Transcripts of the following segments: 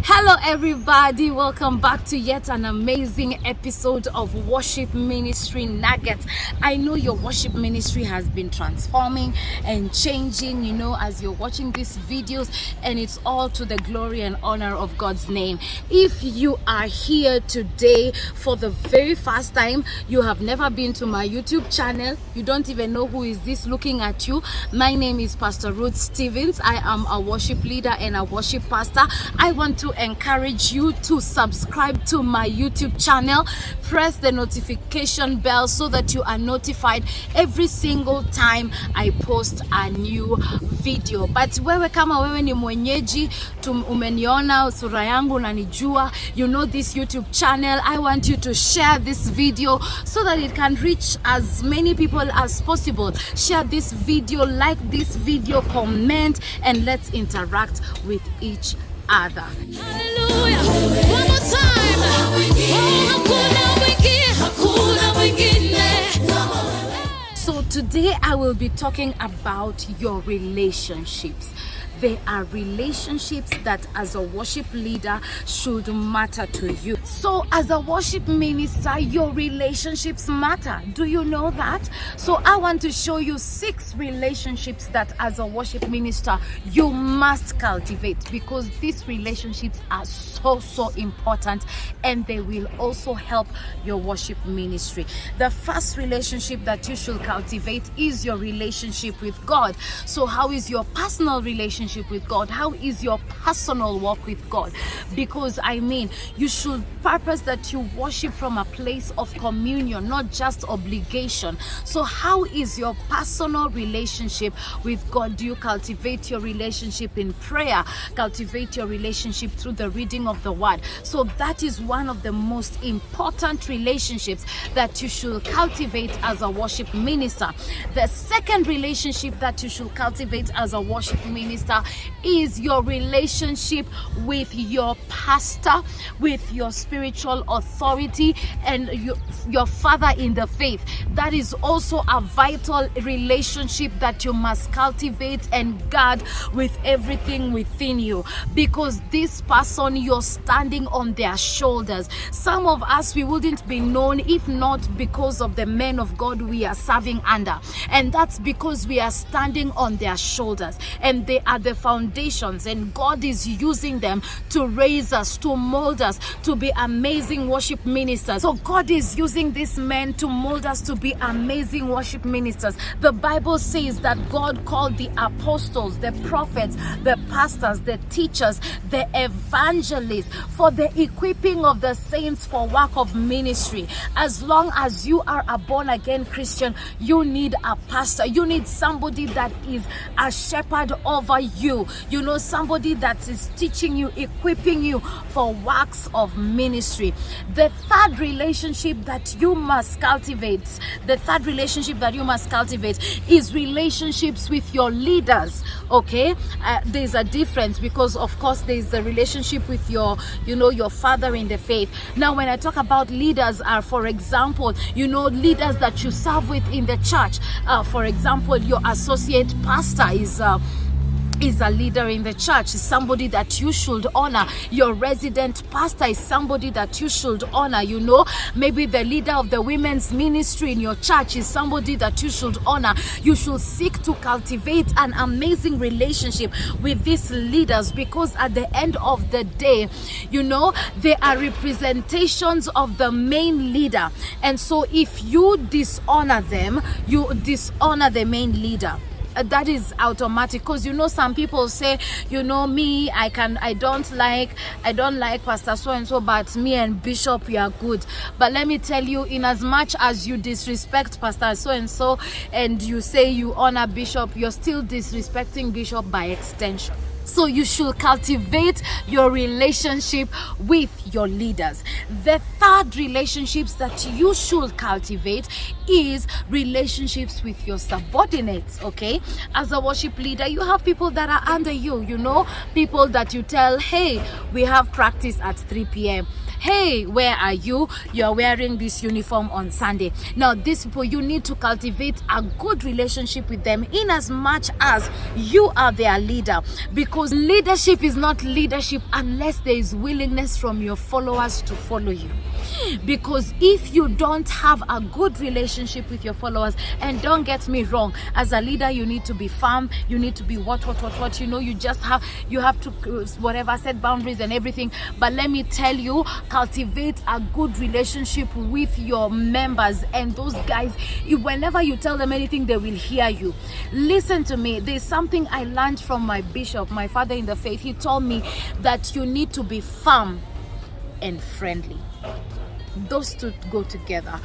Hello everybody, welcome back to yet an amazing episode of Worship Ministry Nuggets. I know your worship ministry has been transforming and changing, as you're watching these videos, and it's all to the glory and honor of God's name. If you are here today for the very first time, you have never been to my YouTube channel, you don't even know who is this looking at you. My name is Pastor Ruth Stevens. I am a worship leader and a worship pastor. I want to encourage you to subscribe to my YouTube channel. Press the notification bell so that you are notified every single time I post a new video. But wewe kama wewe ni mwenyeji, umeniona sura yangu na nijua, you know this YouTube channel, I want you to share this video so that it can reach as many people as possible. Share this video, like this video, comment, and let's interact with each other. Hallelujah. One more time. So today I will be talking about your relationships. There are relationships that as a worship leader should matter to you. So as a worship minister, your relationships matter. Do you know that? So I want to show you 6 relationships that as a worship minister you must cultivate, because these relationships are so important and they will also help your worship ministry. The first relationship that you should cultivate is your relationship with God. So how is your personal relationship with God? How is your personal walk with God? Because you should purpose that you worship from a place of communion, not just obligation. So how is your personal relationship with God? Do you cultivate your relationship in prayer? Cultivate your relationship through the reading of the word? So that is one of the most important relationships that you should cultivate as a worship minister. The second relationship that you should cultivate as a worship minister is your relationship with your pastor, with your spiritual authority, and your father in the faith. That is also a vital relationship that you must cultivate and guard with everything within you, because this person, you're standing on their shoulders. Some of us, we wouldn't be known if not because of the men of God we are serving under, and that's because we are standing on their shoulders, and they are the foundations, and God is using them to raise us, to mold us, to be amazing worship ministers. So God is using these men to mold us to be amazing worship ministers. The Bible says that God called the apostles, the prophets, the pastors, the teachers, the evangelists for the equipping of the saints for work of ministry. As long as you are a born-again Christian, you need a pastor. You need somebody that is a shepherd over you. Somebody that is teaching you, equipping you for works of ministry. The third relationship that you must cultivate, is relationships with your leaders. Okay, there's a difference, because of course there's a relationship with your father in the faith. Now when I talk about leaders, are for example, leaders that you serve with in the church. For example, your associate pastor is a leader in the church, is somebody that you should honor. Your resident pastor is somebody that you should honor. Maybe the leader of the women's ministry in your church is somebody that you should honor. You should seek to cultivate an amazing relationship with these leaders, because at the end of the day, they are representations of the main leader. And so if you dishonor them, you dishonor the main leader. That is automatic, because some people say, me, I don't like Pastor so and so, but me and Bishop, we are good. But let me tell you, in as much as you disrespect Pastor so and so and you say you honor Bishop, you're still disrespecting Bishop by extension. So you should cultivate your relationship with your leaders. The third relationships that you should cultivate is relationships with your subordinates. Okay, as a worship leader, you have people that are under you, people that you tell, hey, we have practice at 3 p.m. hey, where are you? You're wearing this uniform on Sunday. Now, these people, you need to cultivate a good relationship with them in as much as you are their leader, because leadership is not leadership unless there is willingness from your followers to follow you. Because if you don't have a good relationship with your followers, and don't get me wrong, as a leader you need to be firm, you need to be what, you know, you have to whatever, set boundaries and everything. But let me tell you, cultivate a good relationship with your members, and those guys, whenever you tell them anything, they will hear you. Listen to me, there's something I learned from my bishop, my father in the faith. He told me that you need to be firm and friendly. Those two go together,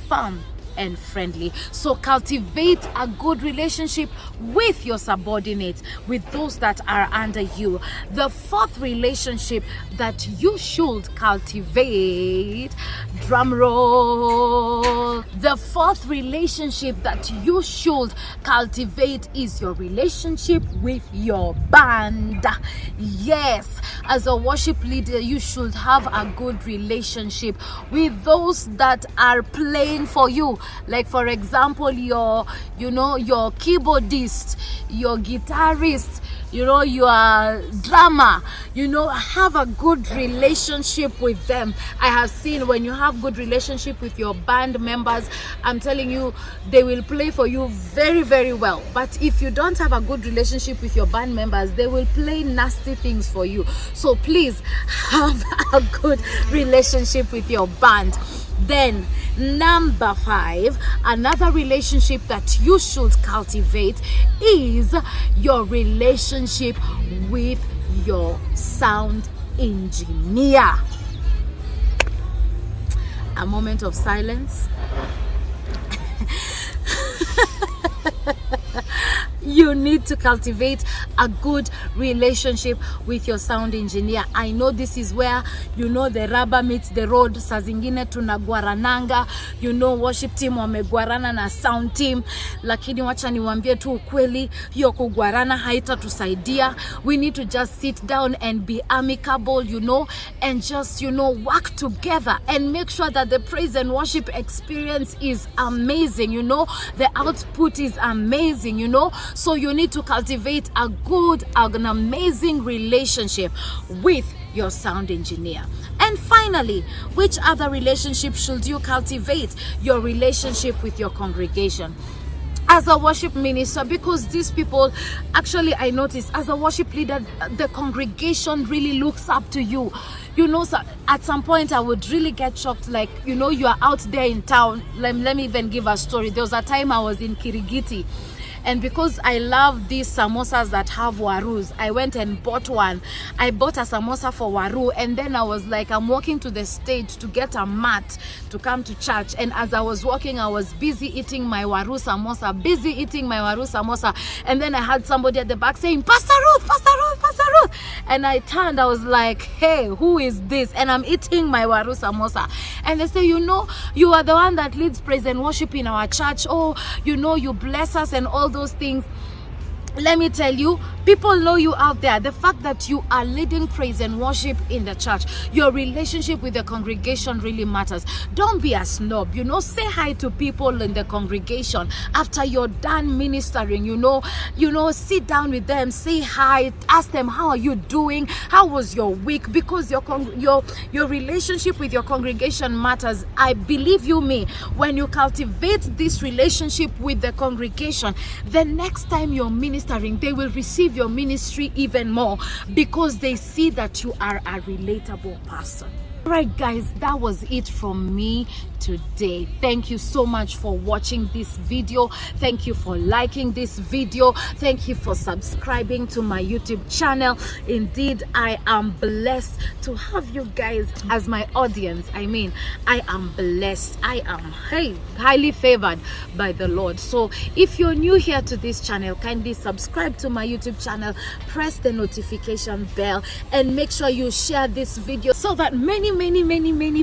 firm and friendly. So cultivate a good relationship with your subordinates, with those that are under you. The fourth relationship that you should cultivate, drum roll, the fourth relationship that you should cultivate is your relationship with your band. Yes, as a worship leader, you should have a good relationship with those that are playing for you. Like, for example, your keyboardist, your guitarist, your drummer, have a good relationship with them. I have seen when you have good relationship with your band members, I'm telling you, they will play for you very, very well. But if you don't have a good relationship with your band members, they will play nasty things for you. So please have a good relationship with your band. Then number 5, another relationship that you should cultivate is your relationship with your sound engineer. A moment of silence. You need to cultivate a good relationship with your sound engineer. I know this is where, the rubber meets the road. Saa zingine tunagwarananga, worship team wamegwarana na sound team. Lakini wacha niwaambie tu ukweli, hiyo kugwarana haitatusaidia. We need to just sit down and be amicable, and just, work together and make sure that the praise and worship experience is amazing, the output is amazing, So you need to cultivate an amazing relationship with your sound engineer. And finally, which other relationship should you cultivate? Your relationship with your congregation. As a worship minister, because these people, actually, I noticed, as a worship leader, the congregation really looks up to you. So at some point I would really get shocked, like, you are out there in town. Let me even give a story. There was a time I was in Kirigiti, and because I love these samosas that have warus, I went and bought one. I bought a samosa for waru, and then I was like, I'm walking to the stage to get a mat to come to church. And as I was walking, I was busy eating my waru samosa, and then I had somebody at the back saying, Pastor Ruth, Pastor Ruth, Pastor Ruth. And I turned, I was like, hey, who is this? And I'm eating my waru samosa. And they say, you are the one that leads praise and worship in our church. Oh, you bless us and all those things. Let me tell you, people know you out there. The fact that you are leading praise and worship in the church, your relationship with the congregation really matters. Don't be a snob, say hi to people in the congregation after you're done ministering, sit down with them, say hi, ask them, how are you doing? How was your week? Because your relationship with your congregation matters. I believe you me, when you cultivate this relationship with the congregation, the next time you're ministering, they will receive your ministry even more, because they see that you are a relatable person. Right, guys, that was it from me today. Thank you so much for watching this video. Thank you for liking this video. Thank you for subscribing to my YouTube channel. Indeed, I am blessed to have you guys as my audience. I am blessed. I am highly favored by the Lord. So if you're new here to this channel, kindly subscribe to my YouTube channel, press the notification bell, and make sure you share this video so that many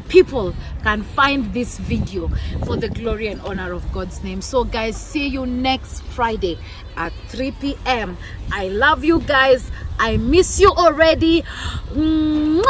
people can find this video for the glory and honor of God's name. So guys, see you next Friday at 3 p.m. I love you guys. I miss you already. Mwah!